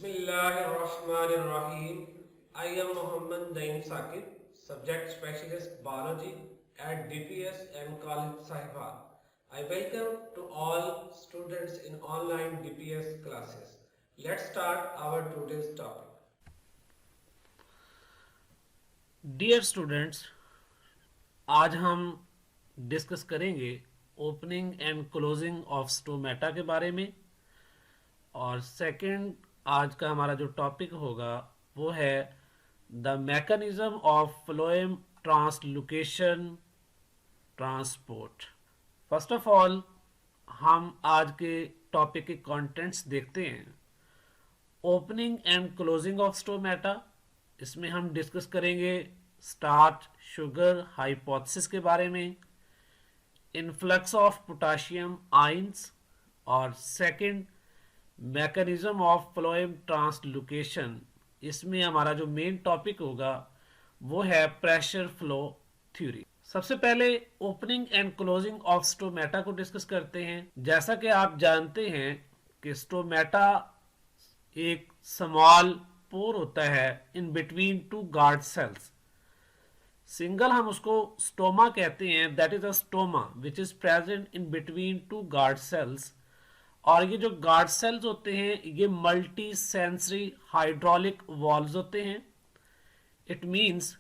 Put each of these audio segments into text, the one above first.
Bismillahirrahmanirrahim. I am Muhammad Naeem Saqib, Subject Specialist Biology at DPS and College Sahiba. I welcome to all students in online DPS classes. Let's start our today's topic. Dear students, आज हम discuss करेंगे opening and closing of stomata के बारे में। और second आज का हमारा जो टॉपिक होगा वो है the mechanism of phloem translocation transport. First of all हम आज के टॉपिक के कंटेंट्स देखते हैं। Opening and closing of stomata, इसमें हम डिस्कस करेंगे स्टार्च शुगर हाइपोथेसिस के बारे में, इन्फ्लक्स ऑफ पोटाशियम आयंस, और second mechanism of phloem translocation. इसमें हमारा जो मेन टॉपिक होगा वो है प्रेशर फ्लो थ्योरी। सबसे पहले opening and closing of stomata को डिस्कस करते हैं। जैसा कि आप जानते हैं कि स्टोमेटा एक स्मॉल पोर होता है in between two guard cells. Single हम उसको स्टोमा कहते हैं, that is a stoma which is present in between two guard cells. और ये जो गार्ड सेल्स होते हैं ये मल्टी सेंसरी हाइड्रोलिक वॉल्व्स होते हैं। इट मींस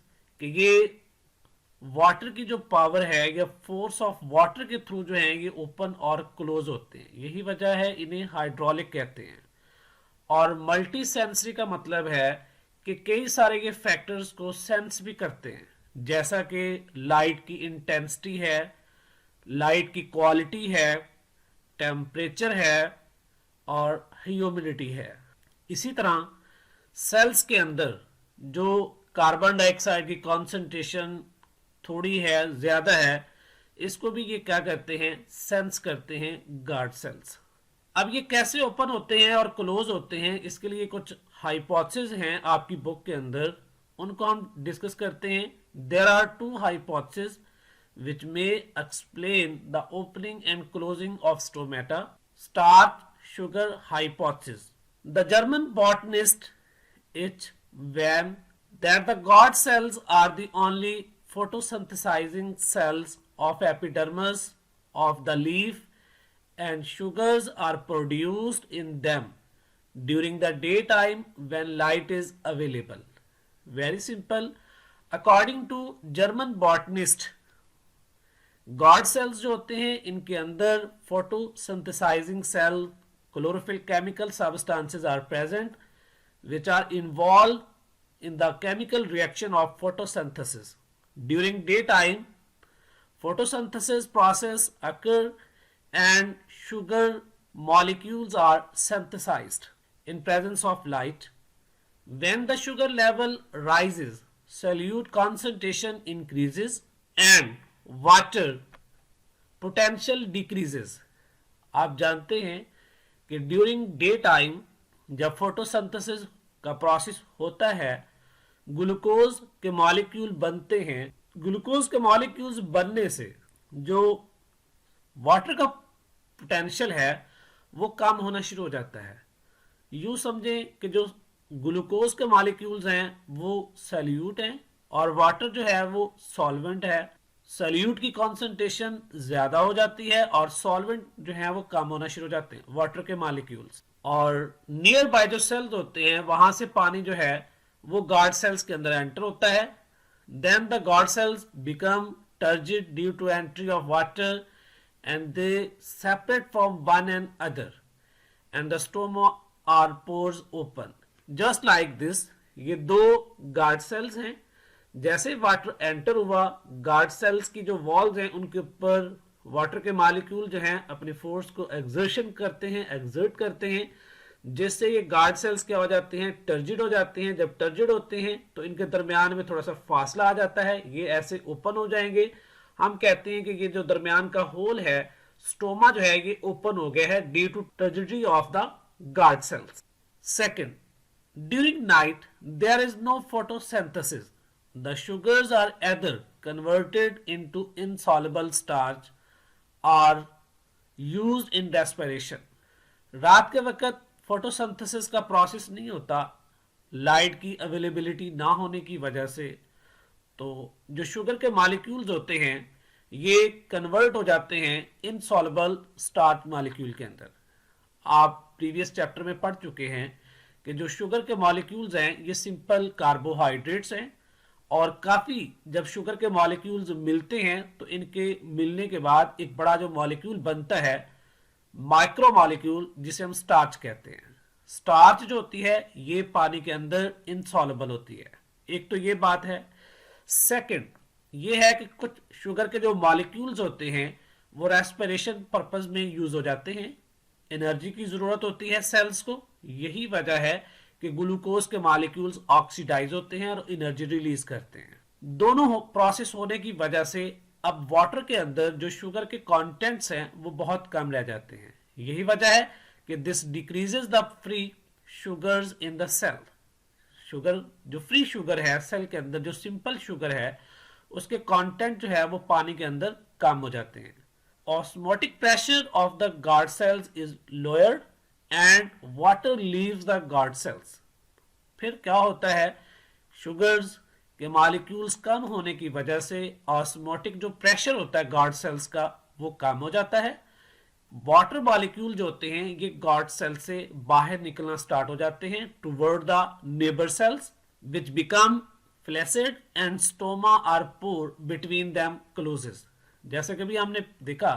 कि ये वाटर की जो पावर है या फोर्स ऑफ वाटर के थ्रू जो है ये ओपन और क्लोज होते हैं। यही वजह है इन्हें हाइड्रोलिक कहते हैं। और मल्टी सेंसरी का मतलब है कि कई सारे ये फैक्टर्स को सेंस भी करते हैं, जैसा कि लाइट की इंटेंसिटी है, लाइट की क्वालिटी है, टेम्परेचर है और ह्यूमिडिटी है। इसी तरह सेल्स के अंदर जो कार्बन डाइऑक्साइड की कॉन्सेंट्रेशन थोड़ी है, ज्यादा है, इसको भी ये क्या करते हैं, सेंस करते हैं गार्ड सेल्स। अब ये कैसे ओपन होते हैं और क्लोज होते हैं, इसके लिए कुछ हाइपोथेसिस हैं आपकी बुक के अंदर, उनको हम डिस्कस करते हैं। There are two hypothesis which may explain the opening and closing of stomata. Starch sugar hypothesis. The German botanist H. Van that the God cells are the only photosynthesizing cells of epidermis of the leaf and sugars are produced in them during the daytime when light is available. Very simple. According to German botanist, guard cells जो होते हैं इनके अंदर photosynthesizing cell chlorophyll chemical substances are present which are involved in the chemical reaction of photosynthesis. During daytime, photosynthesis process occur and sugar molecules are synthesized in presence of light. When the sugar level rises, solute concentration increases and water potential decreases. आप जानते हैं कि during day time जब photosynthesis का process होता है glucose के molecule बनते हैं। ग्लूकोज के मॉलिक्यूल्स बनने से जो वाटर का पोटेंशियल है वो कम होना शुरू हो जाता है। यूं समझें कि जो ग्लूकोज के मॉलिक्यूल्स हैं वो सॉल्यूट हैं और वाटर जो है वो सॉल्वेंट है। सॉल्यूट की कॉन्सेंट्रेशन ज्यादा हो जाती है और सॉल्वेंट जो है वो कम होना शुरू हो जाते हैं, वाटर के मॉलिक्यूल्स। और नियर बाय जो सेल्स होते हैं वहां से पानी जो है वो गार्ड सेल्स के अंदर एंटर होता है। Then the guard cells become turgid due to entry of water and they separate from one and other and the stoma are pores open. Just like this, ये दो गार्ड सेल्स हैं। जैसे water enter हुआ, guard cells की जो walls हैं उनके ऊपर वाटर के मॉलिक्यूल जो हैं अपनी फोर्स को एक्सर्शन करते हैं, एक्सर्ट करते हैं, जिससे ये गार्ड सेल्स क्या हो जाते हैं, टर्जिड हो जाते हैं। जब टर्जिड होते हैं तो इनके दरमियान में थोड़ा सा फासला आ जाता है, ये ऐसे ओपन हो जाएंगे। हम कहते हैं कि ये जो दरमियान का होल है, स्टोमा जो है ये ओपन हो गया है due to turgidity of the guard cells. Second, during night there is no photosynthesis. The sugars are either converted into insoluble starch or used in respiration. रात के वक्त फोटोसिंथेसिस का प्रोसेस नहीं होता लाइट की अवेलेबिलिटी ना होने की वजह से, तो जो शुगर के मॉलिक्यूल्स होते हैं ये कन्वर्ट हो जाते हैं इनसॉल्युबल स्टार्च मॉलिक्यूल के अंदर। आप प्रीवियस चैप्टर में पढ़ चुके हैं कि जो शुगर के मॉलिक्यूल्स हैं ये सिंपल कार्बोहाइड्रेट्स हैं, और काफ़ी जब शुगर के मॉलिक्यूल्स मिलते हैं तो इनके मिलने के बाद एक बड़ा जो मॉलिक्यूल बनता है माइक्रो मॉलिक्यूल, जिसे हम स्टार्च कहते हैं। स्टार्च जो होती है ये पानी के अंदर इनसॉल्युबल होती है। एक तो ये बात है। सेकंड ये है कि कुछ शुगर के जो मॉलिक्यूल्स होते हैं वो रेस्पिरेशन पर्पस में यूज हो जाते हैं, एनर्जी की जरूरत होती है सेल्स को। यही वजह है कि ग्लूकोज के मॉलिक्यूल्स ऑक्सीडाइज होते हैं और एनर्जी रिलीज करते हैं। दोनों प्रोसेस होने की वजह से अब वाटर के अंदर जो शुगर के कंटेंट्स हैं वो बहुत कम रह जाते हैं। यही वजह है कि this decreases the free sugars in the cell. Sugar जो फ्री शुगर है सेल के अंदर, जो सिंपल शुगर है, उसके कंटेंट जो है वो पानी के अंदर कम हो जाते हैं। Osmotic pressure of the guard sales is lowered and water leaves the guard sales. फिर क्या होता है, शुगर्स के मॉलिक्यूल्स कम होने की वजह से ऑस्मोटिक जो प्रेशर होता है गार्ड सेल्स का वो कम हो जाता है। वाटर मॉलिक्यूल जो होते हैं ये गार्ड सेल से बाहर निकलना स्टार्ट हो जाते हैं toward the neighbour cells which become flaccid and stoma are pore between them closes. जैसे कभी हमने देखा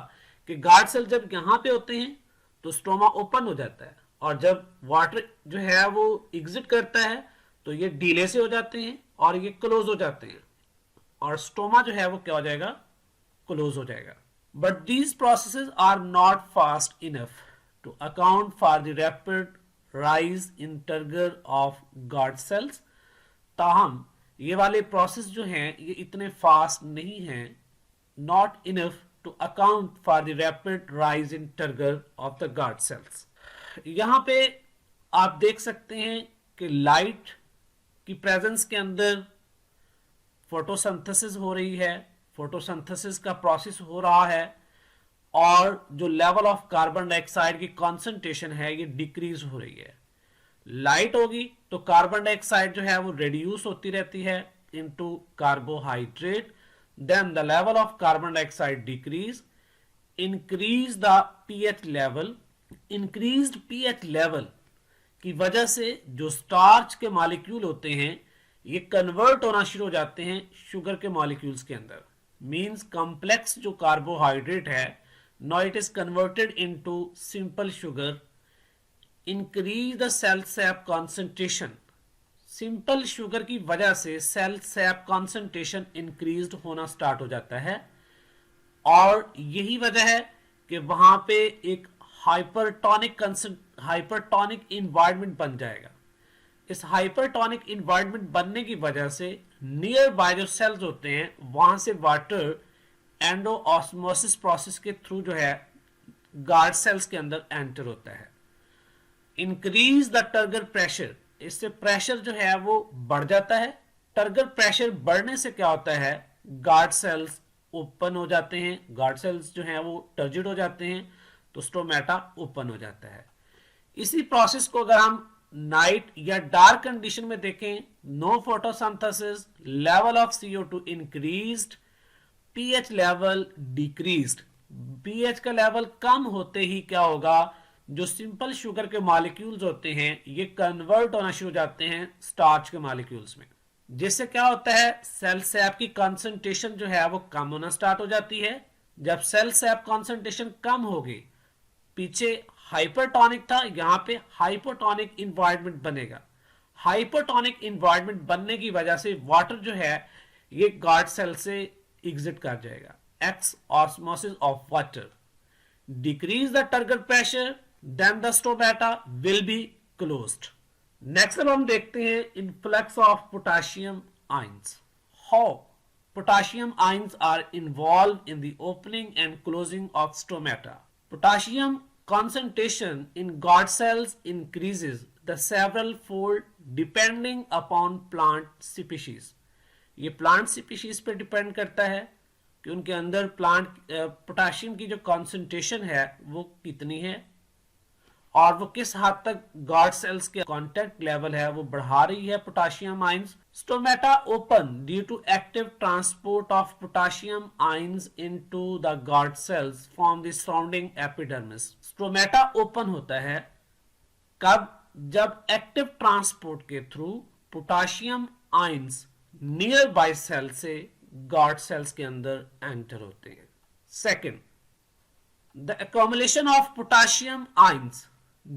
कि गार्ड सेल जब यहाँ पे होते हैं तो स्टोमा ओपन हो जाता है, और जब वाटर जो है वो एग्जिट करता है तो ये डीले से हो जाते हैं और ये क्लोज हो जाते हैं, और स्टोमा जो है वो क्या हो जाएगा, क्लोज हो जाएगा। But these processes are not fast enough to account for the rapid rise in turgor of guard cells. ताहम ये वाले प्रोसेस जो हैं ये इतने फास्ट नहीं हैं, not enough to account for the rapid rise in turgor of the guard cells. यहां पे आप देख सकते हैं कि लाइट की प्रेजेंस के अंदर फोटोसिंथेसिस हो रही है, फोटोसिंथेसिस का प्रोसेस हो रहा है, और जो लेवल ऑफ कार्बन डाइऑक्साइड की कॉन्सेंट्रेशन है ये डिक्रीज हो रही है। लाइट होगी तो कार्बन डाइऑक्साइड जो है वो रिड्यूस होती रहती है into carbohydrate, then the level of carbon dioxide decrease, increase the pH level. Increased pH level की वजह से जो स्टार्च के मॉलिक्यूल होते हैं ये कन्वर्ट होना शुरू हो जाते हैं शुगर के मॉलिक्यूल्स के अंदर। मींस कॉम्प्लेक्स जो कार्बोहाइड्रेट है now it is converted into simple sugar. Increase the cell sap concentration. Simple sugar की वजह से सेल सैप कॉन्सेंट्रेशन इंक्रीज होना स्टार्ट हो जाता है, और यही वजह है कि वहां पे एक हाइपरटोनिक इन्वायरमेंट बन जाएगा। इस हाइपरटोनिक इन्वायरमेंट बनने की वजह से नियर बाय जो सेल्स होते हैं वहां से वाटर एंडो ऑस्मोसिस प्रोसेस के थ्रू जो है गार्ड सेल्स के अंदर एंटर होता है। Increase the turgor pressure. इससे प्रेशर जो है वो बढ़ जाता है। टर्गर प्रेशर बढ़ने से क्या होता है, गार्ड सेल्स ओपन हो जाते हैं, गार्ड सेल्स जो हैं वो टर्जिड हो जाते हैं, तो स्टोमेटा ओपन हो जाता है। इसी प्रोसेस को अगर हम नाइट या डार्क कंडीशन में देखें, no photosynthesis, level of CO2 increased, pH level decreased. PH का लेवल कम होते ही क्या होगा, जो सिंपल शुगर के मॉलिक्यूल्स होते हैं ये कन्वर्ट होना शुरू हो जाते हैं स्टार्च के मॉलिक्यूल्स में, जिससे क्या होता है सेल सैप की कंसंट्रेशन जो है वो कम होना स्टार्ट हो जाती है। जब सेल सैप कंसंट्रेशन कम होगी, पीछे हाइपरटोनिक था, यहां पे हाइपोटोनिक इन्वायरमेंट बनेगा। हाइपोटोनिक इन्वायरमेंट बनने की वजह से वाटर जो है ये गार्ड सेल से एग्जिट कर जाएगा। Exosmosis of water decrease the turgor pressure, then the stomata will be closed. Next अब हम देखते हैं influx of potassium ions. How potassium ions are involve in the opening and closing of stomata. Potassium concentration in guard cells increases the several fold depending upon plant species. ये plant species पे depend करता है कि उनके अंदर plant potassium की जो concentration है वो कितनी है, और वो किस हद तक गार्ड सेल्स के कांटेक्ट लेवल है वो बढ़ा रही है potassium ions. Stomata open due to active transport of potassium ions into the guard cells from the surrounding epidermis. Stomata open होता है कब? जब एक्टिव ट्रांसपोर्ट के through potassium ions near by cell से गार्ड सेल्स के अंदर enter होते हैं। Second, the accumulation of potassium ions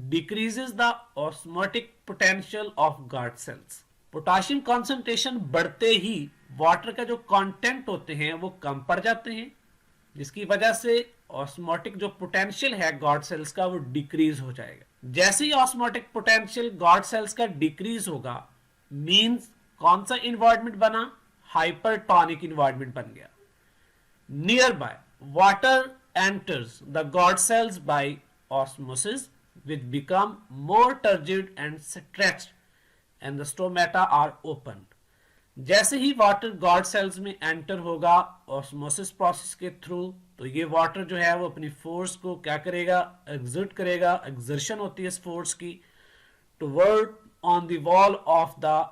decreases the osmotic potential of guard cells। Potassium concentration बढ़ते ही वाटर का जो कंटेंट होते हैं वो कम पड़ जाते हैं, जिसकी वजह से ऑस्मोटिक जो पोटेंशियल है गार्ड सेल्स का वो डिक्रीज हो जाएगा। जैसे ही ऑस्मोटिक पोटेंशियल गार्ड सेल्स का डिक्रीज होगा, मींस कौन सा इन्वायरमेंट बना? हाइपरटोनिक इन्वायरमेंट बन गया। Near by water enters the guard cells by osmosis, which become more turgid and stretched and the stomata are opened। जैसे ही वाटर गार्ड सेल्स में enter होगा ऑस्मोसिस प्रोसेस के थ्रू, तो ये वाटर जो है वो अपनी फोर्स को क्या करेगा? एग्जर्ट करेगा। एक्सर्शन होती है इस फोर्स की toward on the wall of the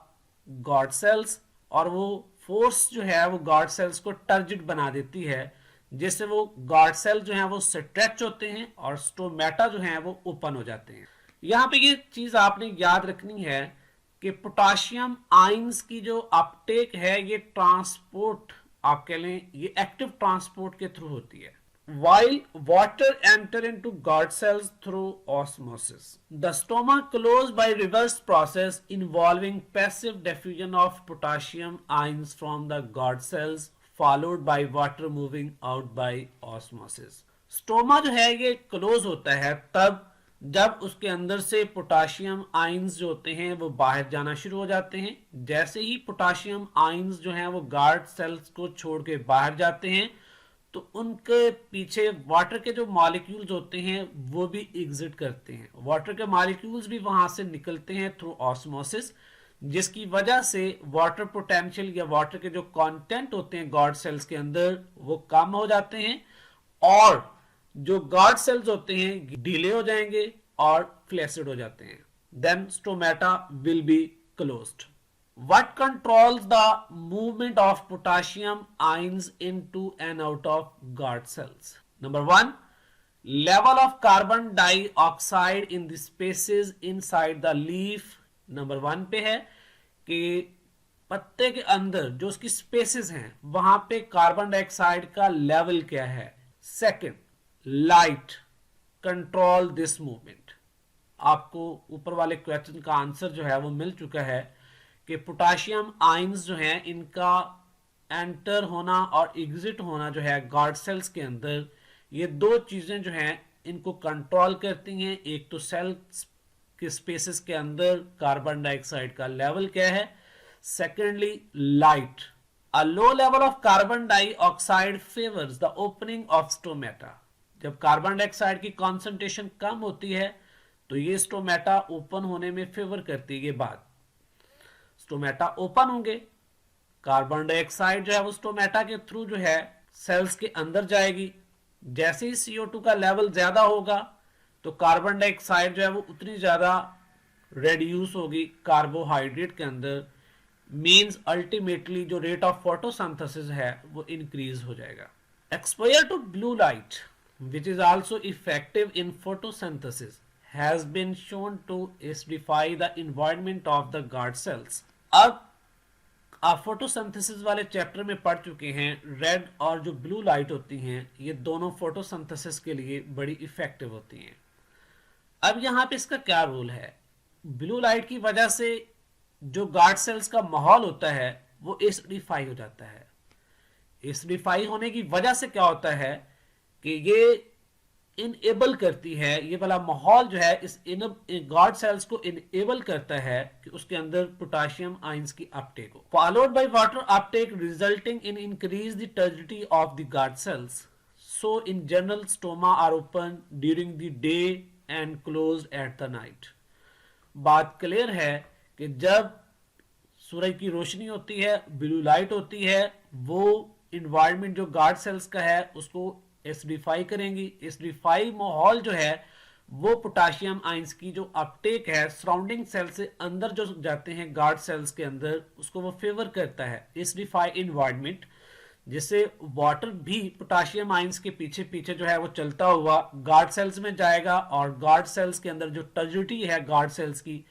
guard sales, और वो फोर्स जो है वो गार्ड सेल्स को टर्जिड बना देती है, जिससे वो गार्ड सेल जो हैं वो स्ट्रेच होते हैं और स्टोमेटा जो हैं वो ओपन हो जाते हैं। यहाँ पे ये चीज आपने याद रखनी है कि पोटाशियम आयंस की जो अपटेक है ये ट्रांसपोर्ट, आप कह लें ये एक्टिव ट्रांसपोर्ट के थ्रू होती है। While water enter into guard cells through osmosis, the stoma closed by reverse process involving passive diffusion of potassium ions from the guard cells followed by water moving out by osmosis। Stoma जो है ये close होता है तब जब उसके अंदर से पोटाशियम आयंस जो होते हैं वो बाहर जाना शुरू हो जाते हैं। जैसे ही पोटाशियम आयंस जो हैं वो गार्ड सेल्स को छोड़ के बाहर जाते हैं, तो उनके पीछे वाटर के जो मॉलिक्यूल्स होते हैं वो भी एग्जिट करते हैं। वाटर के मॉलिक्यूल्स भी वहां से निकलते हैं थ्रू ऑस्मोसिस, जिसकी वजह से वाटर पोटेंशियल या वाटर के जो कंटेंट होते हैं गार्ड सेल्स के अंदर वो कम हो जाते हैं, और जो गार्ड सेल्स होते हैं ढीले हो जाएंगे और फ्लैसिड हो जाते हैं। Then stomata will be closed. What controls the movement of potassium ions into and out of guard cells? Number 1, level of carbon dioxide in the spaces inside the leaf। Number 1 पे है कि पत्ते के अंदर जो उसकी स्पेसेस हैं वहां पे कार्बन डाइऑक्साइड का लेवल क्या है। Second, light control this movement. आपको ऊपर वाले क्वेश्चन का आंसर जो है वो मिल चुका है कि पोटाशियम आयंस जो हैं इनका एंटर होना और एग्जिट होना जो है गार्ड सेल्स के अंदर, ये दो चीजें जो हैं इनको कंट्रोल करती हैं। एक तो सेल्स के स्पेसेस के अंदर कार्बन डाइऑक्साइड का लेवल क्या है, secondly light. A low level of carbon dioxide favours the opening of stomata. जब कार्बन डाइऑक्साइड की कॉन्सेंट्रेशन कम होती है तो ये स्टोमेटा ओपन होने में फेवर करती है। बात स्टोमेटा ओपन होंगे, कार्बन डाइऑक्साइड जो है वो स्टोमेटा के थ्रू जो है सेल्स के अंदर जाएगी। जैसे ही CO2 का लेवल ज्यादा होगा तो कार्बन डाइऑक्साइड जो है वो उतनी ज्यादा रेड्यूस होगी कार्बोहाइड्रेट के अंदर, मींस अल्टीमेटली जो रेट ऑफ फोटोसिंथेसिस है वो इंक्रीज हो जाएगा। Exposure to blue light which is also effective in photosynthesis has been shown to acidify the environment of the guard cells। अब आप फोटोसिंथेसिस वाले चैप्टर में पढ़ चुके हैं, रेड और जो ब्लू लाइट होती हैं ये दोनों फोटोसिंथेसिस के लिए बड़ी इफेक्टिव होती हैं। अब यहाँ पे इसका क्या रोल है? ब्लू लाइट की वजह से जो गार्ड सेल्स का माहौल होता है वो एसिडिफाई हो जाता है। एसिडिफाई होने की वजह से क्या होता है कि ये इनेबल करती है, ये वाला माहौल जो है इस गार्ड सेल्स को इनेबल करता है कि उसके अंदर पोटाशियम आयंस की अपटेक हो, followed by water uptake resulting in increase the turgidity of the guard cells. So in general stoma are open during the day and closed at the night. बात clear है कि जब सूरज की रोशनी होती है, blue light होती है, वो इन्वायरमेंट जो गार्ड सेल्स का है उसको एसिडिफाई करेंगी। एसिडिफाई माहौल जो है वो पोटाशियम आयंस की जो अपटेक है सराउंडिंग सेल से अंदर जो जाते हैं गार्ड सेल्स के अंदर, उसको वो फेवर करता है एसिडिफाइड इन्वायरमेंट, जिससे वाटर भी पोटाशियम आयंस के पीछे पीछे जो है वो चलता हुआ गार्ड सेल्स में जाएगा और गार्ड सेल्स के अंदर जो टर्जिडिटी है गार्ड सेल्स की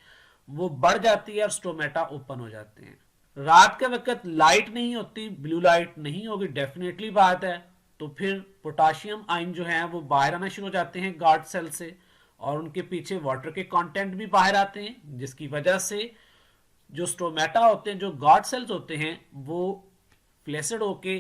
वो बढ़ जाती है और स्टोमेटा ओपन हो जाते हैं। रात के वक्त लाइट नहीं होती, ब्लू लाइट नहीं होगी, डेफिनेटली बात है, तो फिर पोटाशियम आयन जो है वो बाहर आना शुरू हो जाते हैं गार्ड सेल से और उनके पीछे वाटर के कंटेंट भी बाहर आते हैं, जिसकी वजह से जो स्टोमेटा होते हैं, जो गार्ड सेल्स होते हैं, वो फ्लेसिड होके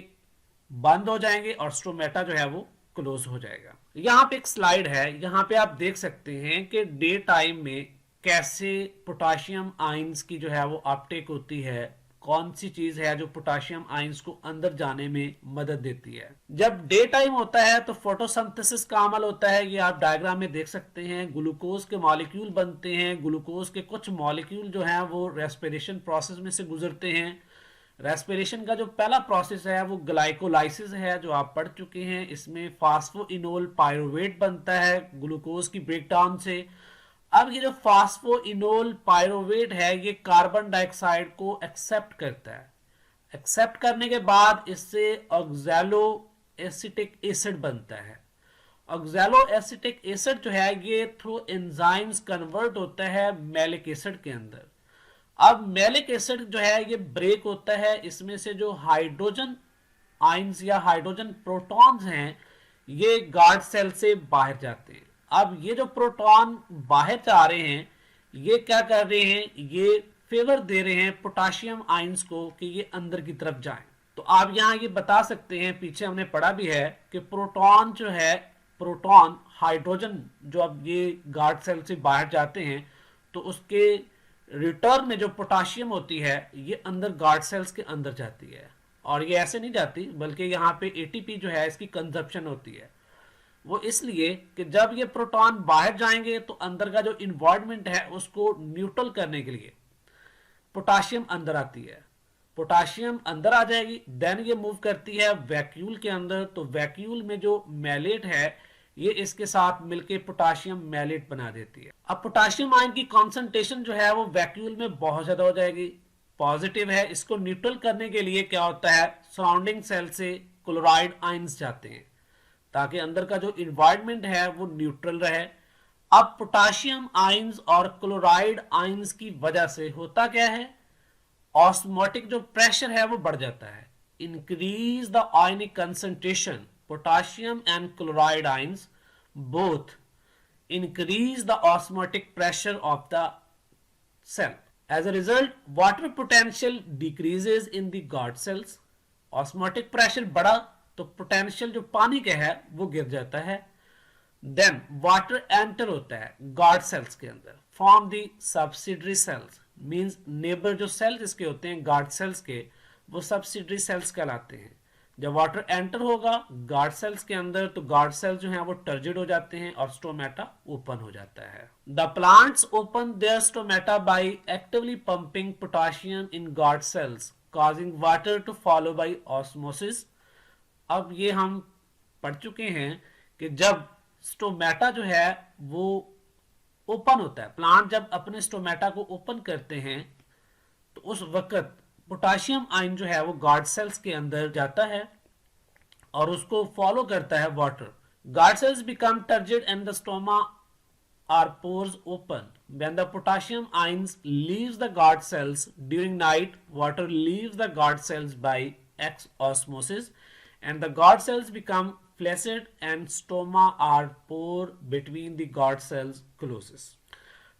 बंद हो जाएंगे और स्टोमेटा जो है वो क्लोज हो जाएगा। यहाँ पे एक स्लाइड है, यहाँ पे आप देख सकते हैं कि डे टाइम में कैसे पोटाशियम आयंस की जो है वो अपटेक होती है, कौन सी चीज है जो पोटाशियम आयंस को अंदर जाने में मदद देती है। जब डे टाइम होता है तो फोटोसिंथेसिस का अमल होता है, ये आप डायग्राम में देख सकते हैं। ग्लूकोज के मॉलिक्यूल बनते हैं, ग्लूकोज के कुछ मॉलिक्यूल जो है वो रेस्पिरेशन प्रोसेस में से गुजरते हैं। रेस्पिरेशन का जो पहला प्रोसेस है वो ग्लाइकोलाइसिस है, जो आप पढ़ चुके हैं। इसमें फास्फोइनोल पायरुवेट बनता है ग्लूकोज की ब्रेकडाउन से। अब ये जो फास्फोइनोल पायरुवेट है ये कार्बन डाइऑक्साइड को एक्सेप्ट करता है। एक्सेप्ट करने के बाद इससे ऑक्सैलो एसिटिक एसिड बनता है। ऑक्सैलो एसिटिक एसिड जो है ये थ्रू एंजाइम्स कन्वर्ट होता है मैलिक एसिड के अंदर। अब मैलिक एसिड जो है ये ब्रेक होता है, इसमें से जो हाइड्रोजन आयंस या हाइड्रोजन प्रोटॉन्स हैं ये गार्ड सेल से बाहर जाते हैं। अब ये जो प्रोटॉन बाहर जा रहे हैं ये क्या कर रहे हैं, ये फेवर दे रहे हैं पोटाशियम आयंस को कि ये अंदर की तरफ जाएं। तो आप यहाँ ये बता सकते हैं, पीछे हमने पढ़ा भी है कि प्रोटॉन जो है, प्रोटॉन हाइड्रोजन जो अब ये गार्ड सेल से बाहर जाते हैं तो उसके रिटर्न में जो पोटाशियम होती है ये अंदर गार्ड सेल्स के अंदर जाती है। और ये ऐसे नहीं जाती, बल्कि यहाँ पे एटीपी जो है इसकी कंजप्शन होती है। वो इसलिए कि जब ये प्रोटॉन बाहर जाएंगे तो अंदर का जो इन्वायरमेंट है उसको न्यूट्रल करने के लिए पोटाशियम अंदर आती है। पोटाशियम अंदर आ जाएगी, देन ये मूव करती है वैक्यूल के अंदर। तो वैक्यूल में जो मैलेट है ये इसके साथ मिलके पोटाशियम मैलेट बना देती है। अब पोटाशियम आयन की कॉन्सेंट्रेशन जो है वो वैक्यूल में बहुत ज्यादा हो जाएगी, पॉजिटिव है। इसको न्यूट्रल करने के लिए क्या होता है, सराउंडिंग सेल से क्लोराइड आयंस जाते हैं ताकि अंदर का जो इन्वायरमेंट है वो न्यूट्रल रहे। अब पोटाशियम आयंस और क्लोराइड आयंस की वजह से होता क्या है, ऑस्मोटिक जो प्रेशर है वो बढ़ जाता है। Increase the ionic concentration, potassium and chloride ions both increase the osmotic pressure of the cell. As a result, water potential decreases in the guard cells. Osmotic pressure बढ़ा तो potential जो पानी का है वो गिर जाता है। Then water enter होता है guard cells के अंदर, form the subsidiary cells, means neighbor जो cells इसके होते हैं guard cells के वो subsidiary cells कहलाते हैं। जब वाटर एंटर होगा गार्ड सेल्स के अंदर तो गार्ड सेल्स जो हैं वो टर्जिड हो जाते हैं और स्टोमेटा ओपन हो जाता है। The plants open their stomata by actively pumping potassium in guard cells causing water to follow by osmosis. अब ये हम पढ़ चुके हैं कि जब स्टोमेटा जो है वो ओपन होता है, प्लांट जब अपने स्टोमेटा को ओपन करते हैं तो उस वक्त पोटाशियम आयन जो है वो गार्ड सेल्स के अंदर जाता है और उसको फॉलो करता है water. Guard cells become turgid and the stoma are pores open. When the potassium ions leaves the guard cells during night, water leaves the guard cells by exosmosis and the guard cells become flaccid and stoma are pore between the guard cells closes.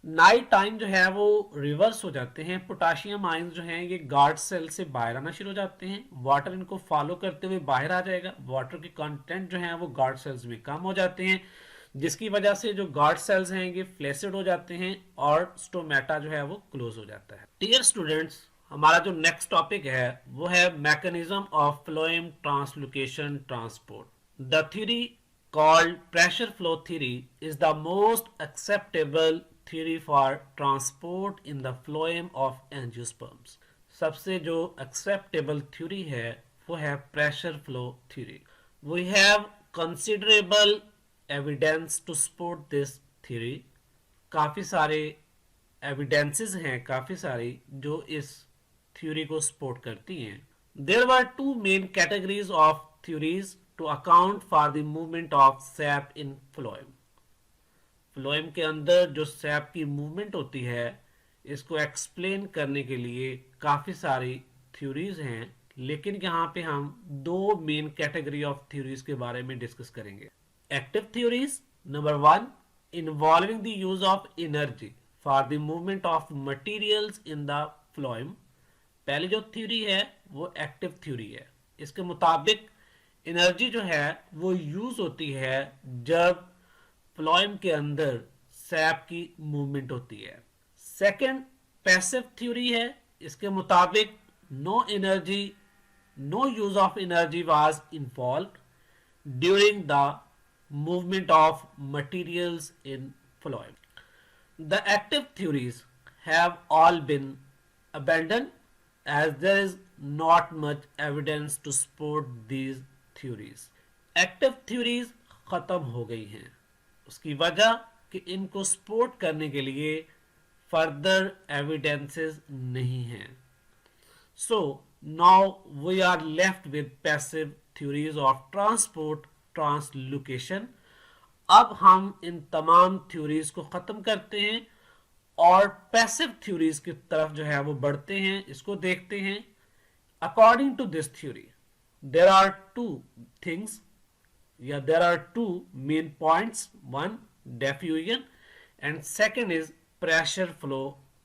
Night time जो है वो reverse हो जाते हैं, potassium ions जो हैं ये guard cell से बाहर आना शुरू हो जाते हैं, वाटर इनको फॉलो करते हुए बाहर आ जाएगा, वाटर के कंटेंट जो हैं वो गार्ड सेल्स में कम हो जाते हैं, जिसकी वजह से जो गार्ड सेल्स हैं ये फ्लैसिड हो जाते हैं और स्टोमेटा जो है वो क्लोज हो जाता है। डियर स्टूडेंट्स, हमारा जो नेक्स्ट टॉपिक है वो है mechanism of phloem translocation transport. The theory called pressure flow theory is the most acceptable theory for transport in the phloem of angiosperms। सबसे जो acceptable theory है वो है pressure flow theory। We have considerable evidence to support this theory, काफ़ी सारे evidences हैं, काफ़ी सारी जो इस थ्योरी को सपोर्ट करती हैं. There were two main categories of theories to account for the movement of sap in phloem. Phloem के अंदर जो सैप की मूवमेंट होती है, इसको एक्सप्लेन करने के लिए काफ़ी सारी थ्योरीज हैं, लेकिन यहाँ पे हम दो मेन कैटेगरी ऑफ थ्योरीज के बारे में डिस्कस करेंगे. Active theories number 1, involving the use of energy for the movement of materials in the phloem. पहली जो थ्योरी है वो एक्टिव थ्योरी है. इसके मुताबिक एनर्जी जो है वो यूज होती है जब फ्लोएम के अंदर सैप की मूवमेंट होती है. सेकंड पैसिव थ्योरी है. इसके मुताबिक no energy, no use of energy was involve during the movement of materials in phloem. The active theories have all been abandoned as there is not much evidence to support these theories. Active theories खत्म हो गई हैं. उसकी वजह कि इनको support करने के लिए फर्दर एविडेंसेस नहीं हैं. So now we are left with passive theories of transport, translocation. अब हम इन तमाम थ्योरीज को खत्म करते हैं और पैसिव थ्योरीज की तरफ जो है वो बढ़ते हैं. इसको देखते हैं. According to this theory there are two things या there are two main points. One, diffusion and second is pressure flow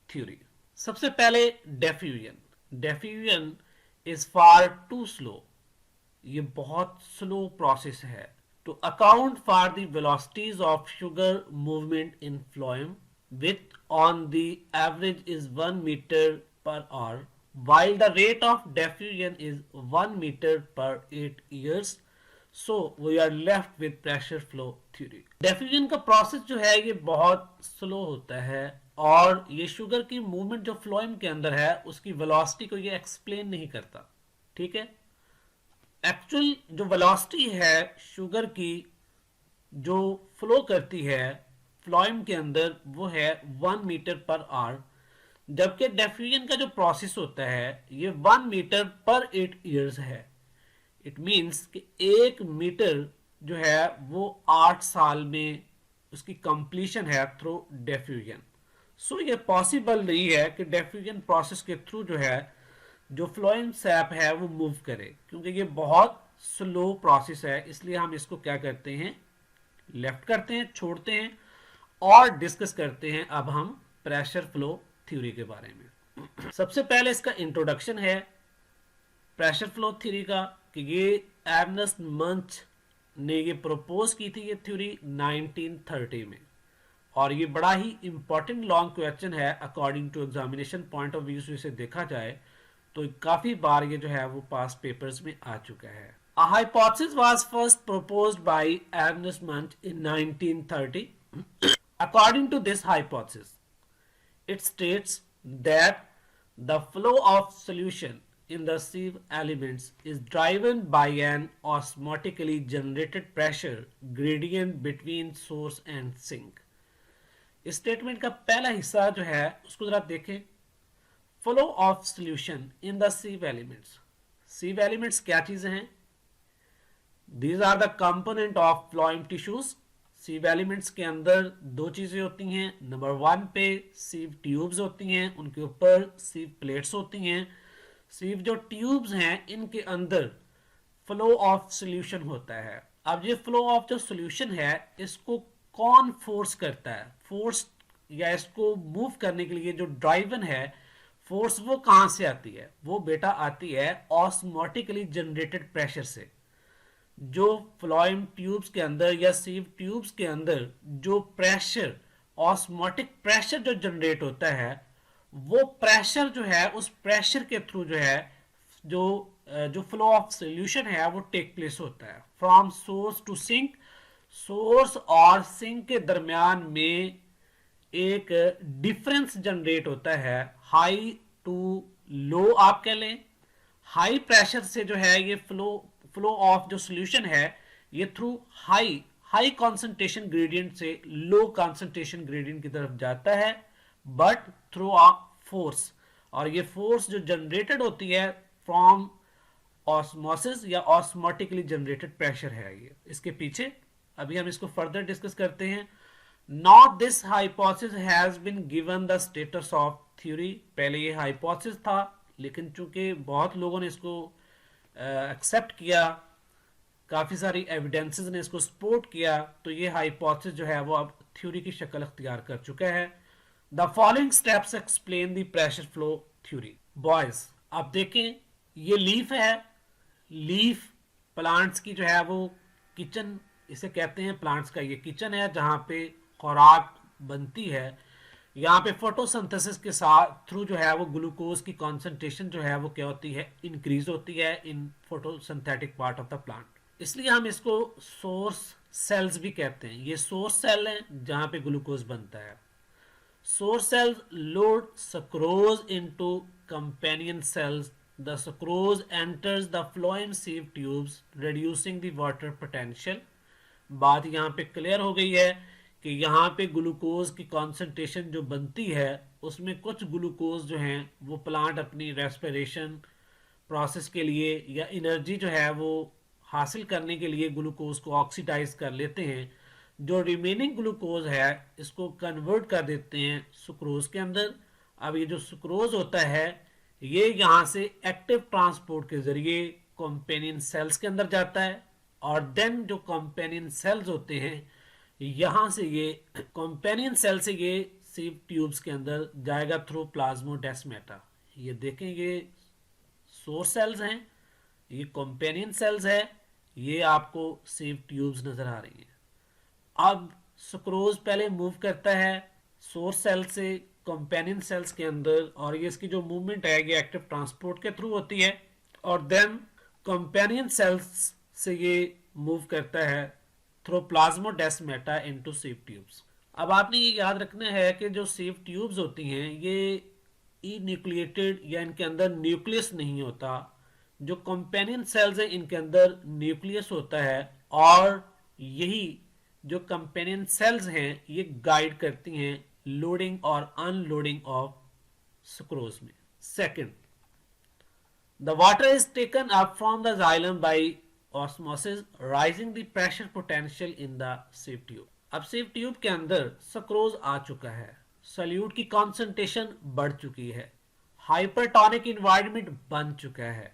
theory. सबसे पहले diffusion. Diffusion is far too slow. ये बहुत स्लो प्रोसेस है. To account for the velocities of sugar movement in phloem which on the average is 1 metre per hour while the rate of diffusion is 1 meter per 8 years. So we are left with pressure flow theory. Diffusion का process जो है ये बहुत slow होता है और ये sugar की मूवमेंट जो फ्लोएम के अंदर है उसकी वेलोसिटी को ये एक्सप्लेन नहीं करता. ठीक है. एक्चुअल जो वेलोसिटी है शुगर की जो फ्लो करती है फ्लोएम के अंदर वो है 1 मीटर पर आवर, जबकि डिफ्यूजन का जो प्रोसेस होता है ये 1 मीटर पर 8 इयर्स है. इट मींस कि 1 मीटर जो है वो 8 साल में उसकी कंप्लीशन है थ्रू डिफ्यूजन. सो ये पॉसिबल नहीं है कि डिफ्यूजन प्रोसेस के थ्रू जो है जो फ्लोएम सैप है वो मूव करे, क्योंकि ये बहुत स्लो प्रोसेस है. इसलिए हम इसको क्या करते हैं, लेफ्ट करते हैं, छोड़ते हैं और डिस्कस करते हैं अब हम प्रेशर फ्लो थ्योरी के बारे में. सबसे पहले इसका इंट्रोडक्शन है प्रेशर फ्लो थ्योरी का कि ये एर्नेस्ट मंच ने ये प्रपोज की थी ये थ्योरी 1930 में, और ये बड़ा ही इंपॉर्टेंट लॉन्ग क्वेश्चन है according to examination point of view से इसे देखा जाए तो काफी बार ये जो है वो पास पेपर्स में आ चुका है. A hypothesis was first proposed by Ernest Munch in 1930. According to this hypothesis, it states that the flow of solution in the sieve elements is driven by an osmotically generated pressure gradient between source and sink. इस statement का पहला हिस्सा जो है उसको जरा देखें. Flow of solution in the sieve elements. sieve elements क्या चीजें हैं? These are the component of phloem tissues. sieve elements के अंदर दो चीजें होती हैं. नंबर 1 पे sieve tubes होती हैं, उनके ऊपर sieve plates होती हैं. sieve जो tubes हैं इनके अंदर flow of solution होता है. अब ये flow of जो solution है इसको कौन फोर्स करता है? फोर्स या इसको मूव करने के लिए जो ड्राइवन है फोर्स वो कहां से आती है? वो बेटा आती है ऑस्मोटिकली जनरेटेड प्रेशर से. जो फ्लोएम ट्यूब्स के अंदर या सीव ट्यूब्स के अंदर जो प्रेशर ऑस्मोटिक प्रेशर जो जनरेट होता है वो प्रेशर जो है उस प्रेशर के थ्रू जो है जो फ्लो ऑफ सॉल्यूशन है वो टेक प्लेस होता है from source to sink. Source और सिंक के दरमियान में एक डिफरेंस जनरेट होता है. हाई टू लो आप कह लें. हाई प्रेशर से जो है ये फ्लो ऑफ जो सॉल्यूशन है ये थ्रू हाई कॉन्सेंट्रेशन ग्रेडियंट से लो कॉन्सेंट्रेशन ग्रेडियंट की तरफ जाता है, बट थ्रू अ फोर्स। और ये फोर्स जो जनरेटेड होती है फ्रॉम ऑस्मोसिस या ऑस्मोटिकली जनरेटेड प्रेशर है ये इसके पीछे। अभी हम इसको फर्दर डिस्कस करते हैं। Not this hypothesis has been given the status of theory. पहले ये हाइपोथेसिस था, लेकिन चूंकि बहुत लोगों ने इसको एक्सेप्ट किया, काफी सारी एविडेंसेस ने इसको सपोर्ट किया, तो ये हाइपोथेसिस जो है वो अब थ्योरी की शक्ल अख्तियार कर चुका है। The following steps explain the pressure flow theory. Boys आप देखें, ये लीफ है। लीफ प्लांट्स की जो है वो किचन इसे कहते हैं। प्लांट्स का ये किचन है जहां पे खुराक बनती है। यहाँ पे फोटोसिंथेसिस के साथ थ्रू जो है वो ग्लूकोज की कॉन्सेंट्रेशन जो है वो क्या होती है, इंक्रीज होती है इन photosynthetic part of the plant. इसलिए हम इसको सोर्स सेल्स भी कहते हैं। ये सोर्स सेल है जहां पे ग्लूकोज बनता है। Source cells load sucrose into companion cells. The sucrose enters the phloem sieve tubes, reducing the water potential. बात यहाँ पे क्लियर हो गई है कि यहाँ पे ग्लूकोज की कॉन्सेंट्रेशन जो बनती है उसमें कुछ ग्लूकोज जो हैं वो प्लांट अपनी रेस्पिरेशन प्रोसेस के लिए या एनर्जी जो है वो हासिल करने के लिए ग्लूकोज को ऑक्सीडाइज कर लेते हैं। जो रिमेनिंग ग्लूकोज है इसको कन्वर्ट कर देते हैं सुक्रोज के अंदर। अब ये जो सुक्रोज होता है ये यहाँ से एक्टिव ट्रांसपोर्ट के जरिए कंपेनियन सेल्स के अंदर जाता है, और देन जो कंपेनियन सेल्स होते हैं यहाँ से ये कंपेनियन सेल से ये सीव ट्यूब्स के अंदर जाएगा थ्रू प्लाज्मोडेस्माटा। ये देखें, ये सोर्स सेल्स हैं, ये कंपेनियन सेल्स है, ये आपको सीव ट्यूब्स नजर आ रही है। अब सुक्रोज पहले मूव करता है सोर्स सेल से कंपेनियन सेल्स के अंदर, और ये इसकी जो मूवमेंट है ये एक्टिव ट्रांसपोर्ट के थ्रू होती है, और देन कंपेनियन सेल्स से ये मूव करता है through plasmodesmata into sieve tubes. अब आपने ये याद रखना है कि जो सीव ट्यूब्स होती हैं ये इन्यूक्लिएटेड या इनके अंदर न्यूक्लियस नहीं होता। जो कंपेनियन सेल्स हैं इनके अंदर न्यूक्लियस होता है, और यही जो कंपेनियन सेल्स हैं ये गाइड करती हैं लोडिंग और अनलोडिंग ऑफ सुक्रोज में। Second, the water is taken up from the xylem by osmosis, rising the pressure potential in the sieve tube. अब सीव ट्यूब के अंदर सुक्रोज आ चुका है, सॉल्यूट की कॉन्सेंट्रेशन बढ़ चुकी है, हाइपरटोनिक इन्वायरमेंट बन चुका है।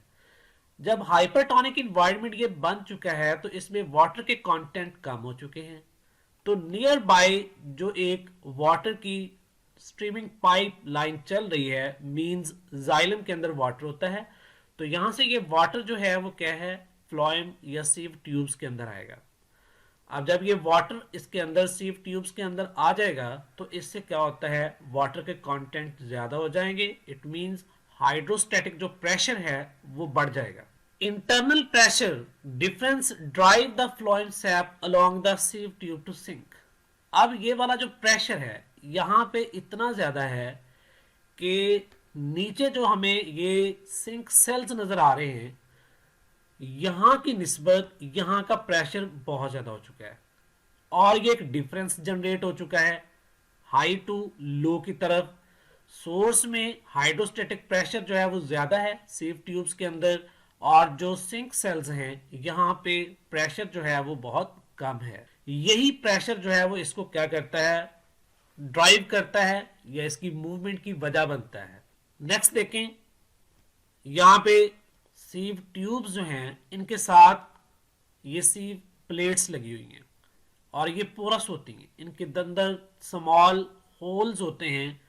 जब हाइपरटोनिक इन्वायरमेंट ये बन चुका है तो इसमें वाटर के कंटेंट कम हो चुके हैं। तो नियर बाय जो एक वाटर की स्ट्रीमिंग पाइप लाइन चल रही है, मींस जाइलम के अंदर वाटर होता है, तो यहां से ये वाटर जो है वो क्या है, फ्लोएम या सीव ट्यूब्स के अंदर आएगा। अब जब ये वाटर इसके अंदर सीव ट्यूब्स के अंदर आ जाएगा तो इससे क्या होता है, वाटर के कंटेंट ज्यादा हो जाएंगे। इट मींस हाइड्रोस्टैटिक जो प्रेशर है वो बढ़ जाएगा। Internal pressure difference drive the phloem sap along the sieve tube to sink. अब ये वाला जो प्रेशर है यहां पे इतना ज्यादा है कि नीचे जो हमें ये सिंक सेल्स नजर आ रहे हैं यहां की निस्बत यहां का प्रेशर बहुत ज्यादा हो चुका है, और ये एक डिफरेंस जनरेट हो चुका है हाई टू लो की तरफ। सोर्स में हाइड्रोस्टैटिक प्रेशर जो है वो ज्यादा है सीव ट्यूब्स के अंदर, और जो सिंक सेल्स हैं यहाँ पे प्रेशर जो है वो बहुत कम है। यही प्रेशर जो है वो इसको क्या करता है, ड्राइव करता है या इसकी मूवमेंट की वजह बनता है। नेक्स्ट देखें, यहाँ पे सीव ट्यूब्स जो हैं इनके साथ ये सीव प्लेट्स लगी हुई हैं और ये पोरस होती हैं, इनके अंदर स्मॉल होल्स होते हैं,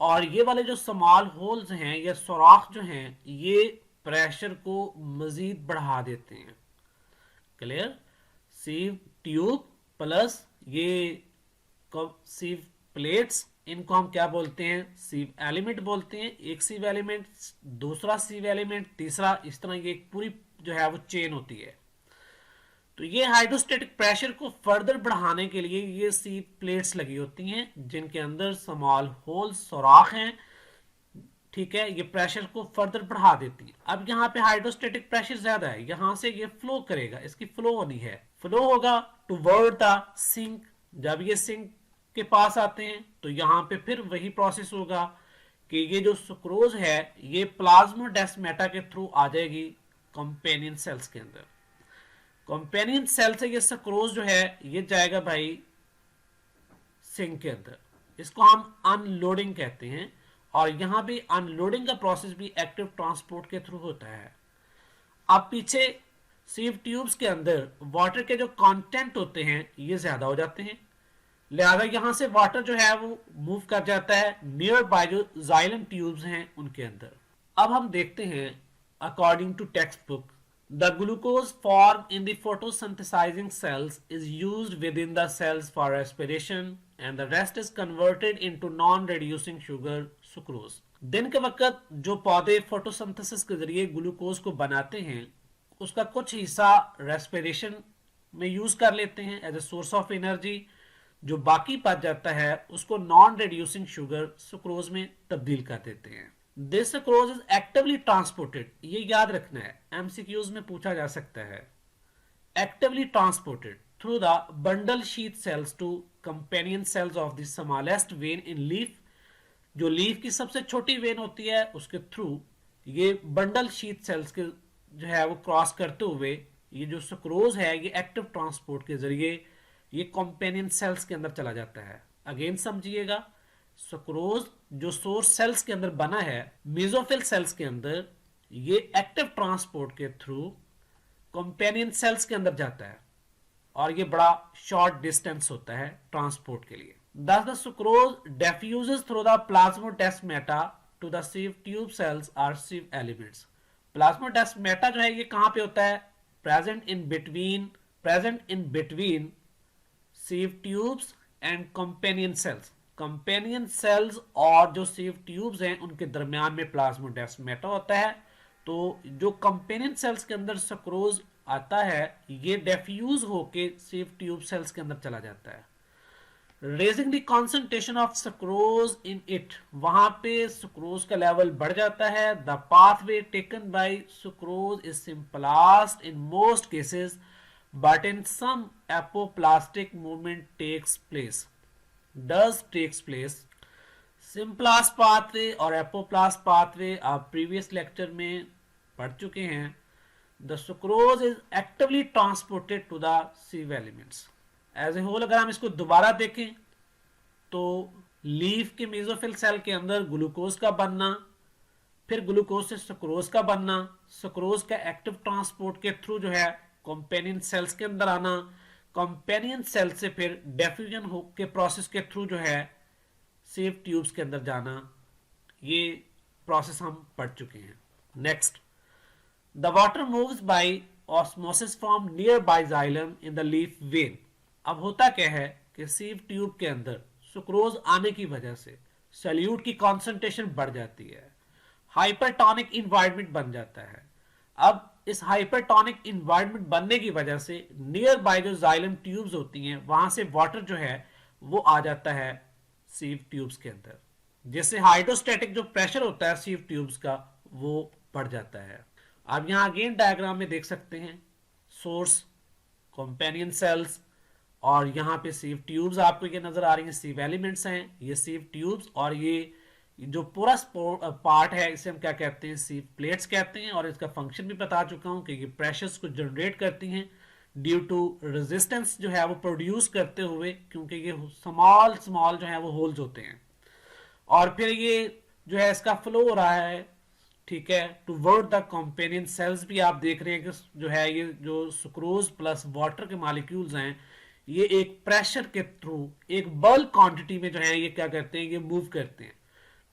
और ये वाले जो स्मॉल होल्स हैं या सुराख जो हैं ये प्रेशर को मजीद बढ़ा देते हैं। क्लियर? सीव ट्यूब प्लस ये सीव प्लेट्स, इनको हम क्या बोलते हैं, सीव एलिमेंट बोलते हैं। एक सीव एलिमेंट, दूसरा सीव एलिमेंट, तीसरा, इस तरह ये एक पूरी जो है वो चेन होती है। तो ये हाइड्रोस्टैटिक प्रेशर को फर्दर बढ़ाने के लिए ये सीव प्लेट्स लगी होती हैं जिनके अंदर स्मॉल होल सुराख हैं। ठीक है, ये प्रेशर को फर्दर बढ़ा देती है। अब यहाँ पे हाइड्रोस्टेटिक प्रेशर ज्यादा है, यहां से ये फ्लो करेगा, इसकी फ्लो होनी है, फ्लो होगा टुवर्ड द सिंक। जब ये सिंक के पास आते हैं तो यहाँ पे फिर वही प्रोसेस होगा कि ये जो सुक्रोज है ये प्लाज्मोडेस्माटा के थ्रू आ जाएगी कंपेनियन सेल्स के अंदर। कंपेनियन सेल से ये सुक्रोज जो है ये जाएगा भाई सिंक के अंदर, इसको हम अनलोडिंग कहते हैं। और यहां भी अनलोडिंग का प्रोसेस भी एक्टिव ट्रांसपोर्ट के थ्रू होता है। अब पीछे सीव ट्यूब्स के अंदर वाटर के जो कंटेंट होते हैं ये ज्यादा हो जाते हैं, लिहाजा यहां से वाटर जो है वो मूव कर जाता है नियर बाय जो जाइलम ट्यूब्स हैं उनके अंदर। अब हम देखते हैं according to text book, the glucose form in the photosynthesizing cells is used within the cells for respiration and the rest is converted into non-reducing sugar sucrose। दिन के वक्त जो पौधे फोटोसिंथेसिस के जरिए ग्लूकोज को बनाते हैं उसका कुछ हिस्सा रेस्पिरेशन में यूज कर लेते हैं as a source of energy, जो बाकी बच जाता है उसको नॉन रिड्यूसिंग शुगर सुक्रोज में तब्दील कर देते हैं। This sucrose is actively transported, ये याद रखना है, एमसीक्यूज में पूछा जा सकता है। Actively transported through the bundle sheath cells to companion cells of the smallest vein in leaf. जो लीफ की सबसे छोटी वेन होती है उसके थ्रू ये बंडल शीथ सेल्स के जो है वो क्रॉस करते हुए ये जो सुक्रोज है ये एक्टिव ट्रांसपोर्ट के जरिए ये कंपेनियन सेल्स के अंदर चला जाता है। अगेन समझिएगा, सुक्रोज जो सोर्स सेल्स के अंदर बना है मेसोफिल सेल्स के अंदर, ये एक्टिव ट्रांसपोर्ट के थ्रू कंपेनियन सेल्स के अंदर जाता है और ये बड़ा शॉर्ट डिस्टेंस होता है ट्रांसपोर्ट के लिए। Thus the sucrose diffuses through the plasmodesmata to the sieve tube cells or sieve elements। Plasmodesmata जो है ये कहां पे होता है? Present in between sieve tubes and companion cells. Companion cells और जो sieve tubes हैं उनके दरमियान में प्लाज्मोडेस्माटा होता है। तो जो कंपेनियन सेल्स के अंदर सुक्रोज आता है ये डिफ्यूज होके sieve tube सेल्स के अंदर चला जाता है। Raising the concentration of sucrose in it, वहां पे सुक्रोज का लेवल बढ़ जाता है। The pathway taken by sucrose is symplast in most cases but in some apoplastic movement takes place. Symplast pathway और एपोप्लास्ट पाथवे आप प्रीवियस लेक्चर में पढ़ चुके हैं। The sucrose is actively transported to the sieve elements. As a whole अगर हम इसको दोबारा देखें तो लीफ के मेसोफिल सेल के अंदर ग्लूकोज का बनना, फिर ग्लूकोज से सुक्रोज का बनना, सुक्रोज का एक्टिव ट्रांसपोर्ट के थ्रू जो है कंपेनियन सेल्स के अंदर आना, कंपेनियन सेल से फिर डिफ्यूजन हो के प्रोसेस के थ्रू जो है sieve ट्यूब्स के अंदर जाना, ये प्रोसेस हम पढ़ चुके हैं। Next, the water moves bye osmosis from near by xylem in the leaf when. अब होता क्या है कि sieve ट्यूब के अंदर सुक्रोज आने की वजह से सल्यूट की कॉन्सेंट्रेशन बढ़ जाती है, हाइपरटोनिक इन्वायरमेंट बन जाता है। अब इस हाइपरटोनिक इन्वायरमेंट बनने की वजह से नियर बाय जो जाइलम ट्यूब्स होती हैं वहां से वाटर जो है वो आ जाता है sieve ट्यूब्स के अंदर, जिससे हाइड्रोस्टैटिक जो प्रेशर होता है sieve ट्यूब्स का वो बढ़ जाता है। आप यहां अगेन डायग्राम में देख सकते हैं सोर्स कंपेनियन सेल्स और यहाँ पे sieve ट्यूब्स आपको ये नजर आ रही हैं, sieve एलिमेंट्स हैं ये sieve ट्यूब्स, और ये जो पूरा पार्ट है इसे हम क्या कहते हैं? sieve प्लेट्स कहते हैं। और इसका फंक्शन भी बता चुका हूं कि ये प्रेशर्स को जनरेट करती हैं ड्यू टू रेजिस्टेंस जो है वो प्रोड्यूस करते हुए, क्योंकि ये स्मॉल जो है वो होल्स होते हैं और फिर ये जो है इसका फ्लो हो रहा है, ठीक है, टुवर्ड द कंपेनियन सेल्स। भी आप देख रहे हैं कि जो है ये जो सुक्रोज प्लस वाटर के मॉलिक्यूल्स हैं ये एक प्रेशर के थ्रू एक बल्क क्वांटिटी में जो है ये क्या करते हैं? ये मूव करते हैं,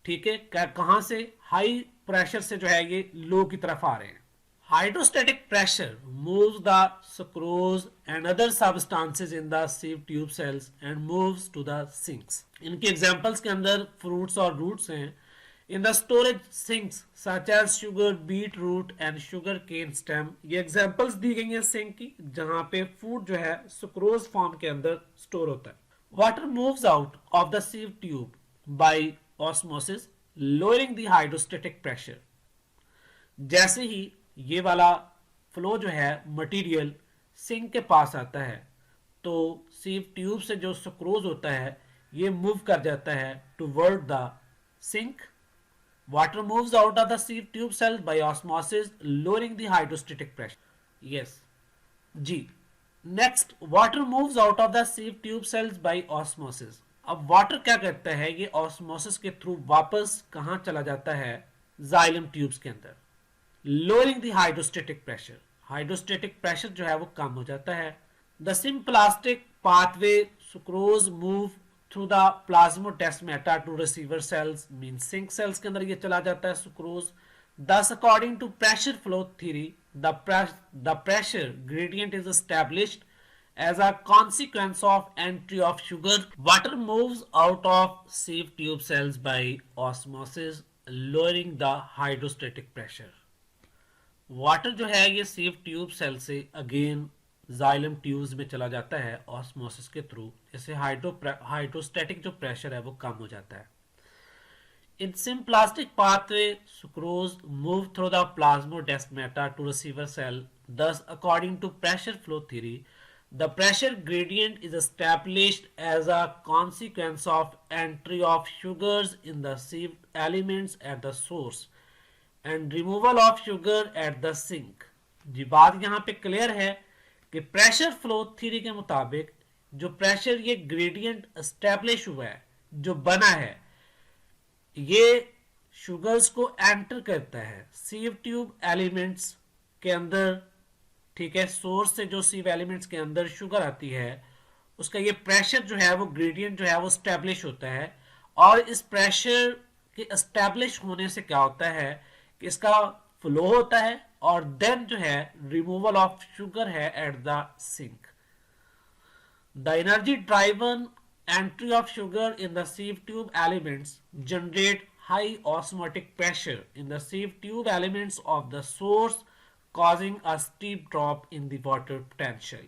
ठीक है। कहां से? हाई प्रेशर से जो है ये लो की तरफ आ रहे हैं। Hydrostatic pressure moves the sucrose and other substances in the sieve tube cells and moves to the sinks. इनके एग्जांपल्स के अंदर फ्रूट्स और रूट्स हैं। In the storage sinks such as sugar beet root and sugar cane stem, ये examples दी गई हैं sink की जहां पे फूड जो है सुक्रोज फॉर्म के अंदर स्टोर होता है। Water moves out of the sieve tube bye osmosis lowering the hydrostatic pressure. जैसे ही ये वाला फ्लो जो है मटेरियल सिंक के पास आता है तो सीव ट्यूब से जो सुक्रोज होता है ये मूव कर जाता है toward the sink. Water moves out of the sieve tube cells by osmosis lowering the hydrostatic pressure. Yes जी. Next, water moves out of the sieve tube cells by osmosis. अब water क्या करता है, ये osmosis के through वापस कहां चला जाता है, जाइलम ट्यूब्स के अंदर. Lowering the hydrostatic pressure, hydrostatic pressure जो है वो कम हो जाता है. The symplastic pathway sucrose move through the plasmodesmata to receiver cells, mean sink cells के अंदर ये चला जाता है sucrose. Thus, according to pressure flow theory, the pressure gradient is established as a consequence of entry of sugar. Water moves out of sieve tube cells by osmosis, lowering the hydrostatic pressure. Water जो है ये sieve tube cell से again xylem tubes में चला जाता है osmosis के through. इससे हाइड्रोस्टैटिक जो प्रेशर है वो कम हो जाता है. In symplastic pathway, sucrose move through the plasmodesmata to receiver cell. Thus, according to pressure flow theory, the pressure gradient is established as a consequence of entry of sugars in the sieve elements at the source and removal of sugar at the sink. जी बात यहाँ पे clear है कि pressure flow theory के मुताबिक जो pressure ये gradient establish हुआ है, जो बना है, ये शुगर्स को एंटर करता है सीव ट्यूब एलिमेंट्स के अंदर. ठीक है, सोर्स से जो सीव एलिमेंट्स के अंदर शुगर आती है उसका ये प्रेशर जो है वो ग्रेडियंट जो है वो स्टैब्लिश होता है. और इस प्रेशर के एस्टैब्लिश होने से क्या होता है कि इसका फ्लो होता है और देन जो है रिमूवल ऑफ शुगर है at the sink. The energy driven entry of sugar in the sieve tube elements generate high osmotic pressure in the sieve tube elements of the source, causing a steep drop in the water potential.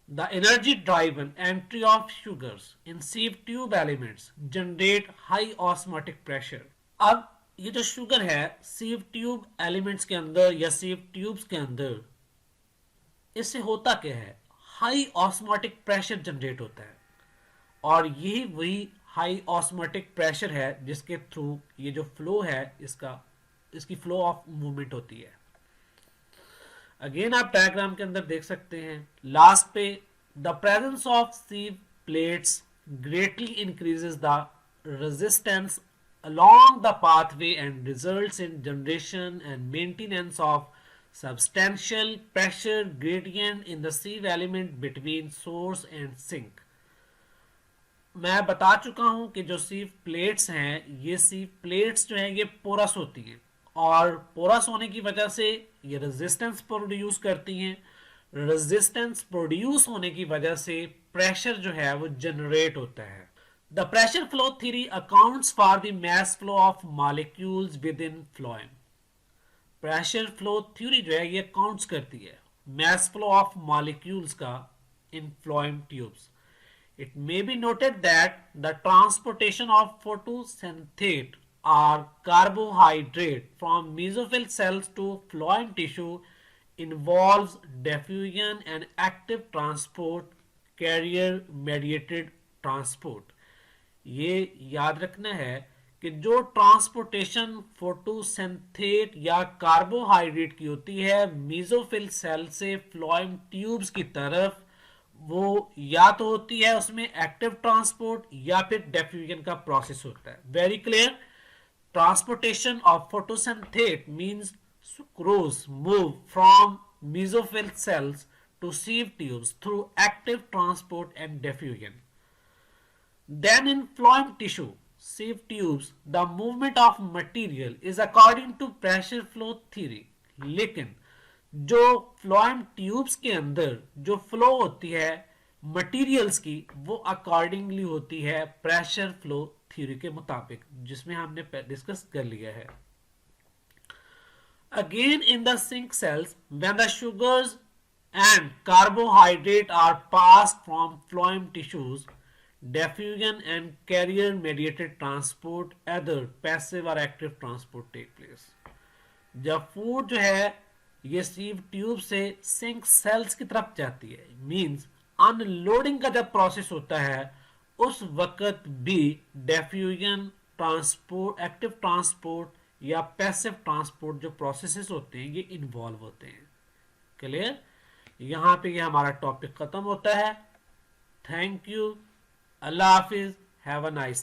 The energy driven entry of sugars in sieve tube elements generate high osmotic pressure. अब ये जो sugar है sieve tube elements के अंदर या sieve tubes के अंदर, इससे होता क्या है, हाई ऑस्मोटिक प्रेशर जनरेट होता है. और यही वही हाई ऑस्मोटिक प्रेशर है जिसके थ्रू ये जो फ्लो है इसकी फ्लो ऑफ मूवमेंट होती है. अगेन आप डायग्राम के अंदर देख सकते हैं लास्ट पे, the presence of sieve plates greatly increases the resistance along the pathway and results in generation and maintenance of substantial pressure gradient in the sieve element between source and sink. मैं बता चुका हूं कि जो सीव plates हैं, ये सीव plates जो हैं ये पोरस होती हैं और पोरस होने की वजह से ये रेजिस्टेंस प्रोड्यूस करती हैं. रेजिस्टेंस प्रोड्यूस होने की वजह से प्रेशर जो है वो जनरेट होता है. The pressure flow theory accounts for the mass flow of molecules with in phloem. Pressure flow theory जो है ये अकाउंट्स करती है मास फ्लो ऑफ मॉलिक्यूल्स का in phloem tubes. It may be noted that the transportation of photosynthate or carbohydrate from mesophyll cells to phloem tissue involves diffusion and active transport, carrier mediated transport. ये याद रखना है कि जो transportation फोटोसिंथेट या carbohydrate की होती है मेसोफिल सेल से फ्लोएम ट्यूब्स की तरफ, वो या तो होती है उसमें एक्टिव ट्रांसपोर्ट या फिर डिफ्यूजन का प्रोसेस होता है. Very clear. Transportation of photosynthate means sucrose move from mesophyll cells to sieve tubes through active transport and diffusion. Then in phloem tissue sieve tubes the movement of material is according to pressure flow theory. लेकिन जो phloem tubes के अंदर जो flow होती है materials की वो accordingly होती है प्रेशर फ्लो थ्योरी के मुताबिक, जिसमें हमने डिस्कस कर लिया है. Again in the sink cells when the sugars and carbohydrate are passed from phloem tissues, diffusion and carrier mediated transport, either passive or active transport take place. जब food जो है ये सीव ट्यूब से sink sales की तरफ जाती है, means unloading का जब प्रोसेस होता है उस वक्त भी डिफ्यूजन, ट्रांसपोर्ट, एक्टिव ट्रांसपोर्ट या पैसिव ट्रांसपोर्ट जो प्रोसेसेस होते हैं ये इन्वॉल्व होते हैं. क्लियर? यहां पे ये हमारा टॉपिक खत्म होता है. Thank you. Allah Hafiz. Have a nice